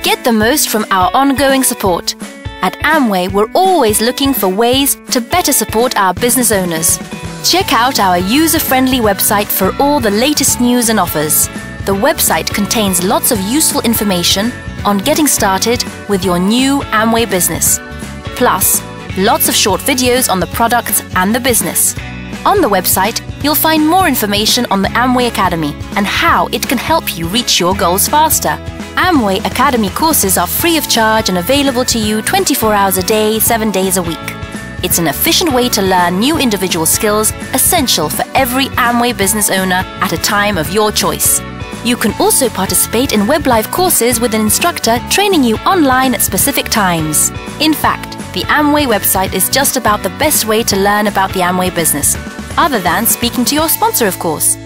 Get the most from our ongoing support. At Amway, we're always looking for ways to better support our business owners. Check out our user-friendly website for all the latest news and offers. The website contains lots of useful information on getting started with your new Amway business. Plus, lots of short videos on the products and the business. On the website, you'll find more information on the Amway Academy and how it can help you reach your goals faster. Amway Academy courses are free of charge and available to you 24 hours a day, 7 days a week. It's an efficient way to learn new individual skills essential for every Amway business owner at a time of your choice. You can also participate in web live courses with an instructor training you online at specific times. In fact, the Amway website is just about the best way to learn about the Amway business, other than speaking to your sponsor, of course.